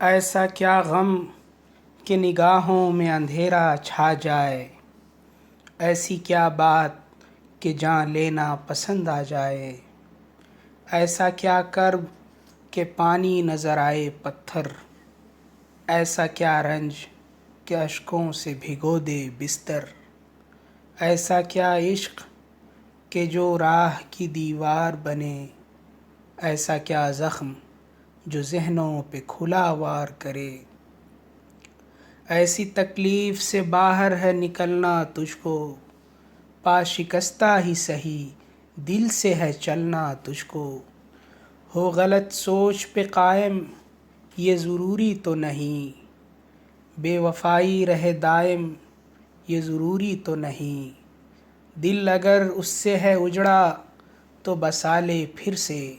ایسا کیا غم کہ نگاہوں میں اندھیرا چھا جائے، ایسی کیا بات کہ جان لینا پسند آ جائے، ایسا کیا کرب کہ پانی نظر آئے پتھر، ایسا کیا رنج کہ اشکوں سے بھگو دے بستر، ایسا کیا عشق کہ جو راہ کی دیوار بنے، ایسا کیا زخم جو ذہنوں پہ کھلا وار کرے، ایسی تکلیف سے باہر ہے نکلنا تجھ کو، پا شکستہ ہی سہی دل سے ہے چلنا تجھ کو، ہو غلط سوچ پہ قائم یہ ضروری تو نہیں، بے وفائی رہے دائم یہ ضروری تو نہیں، دل اگر اس سے ہے اجڑا تو بسا لے پھر سے،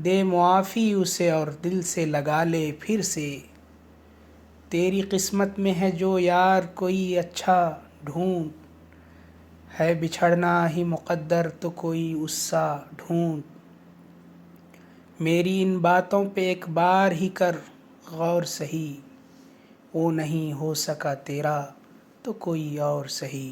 دے معافی اسے اور دل سے لگا لے پھر سے، تیری قسمت میں ہے جو یار کوئی اچھا ڈھونڈ، ہے بچھڑنا ہی مقدر تو کوئی اس سا ڈھونڈ، میری ان باتوں پہ ایک بار ہی کر غور سہی، وہ نہیں ہو سکا تیرا تو کوئی اور سہی۔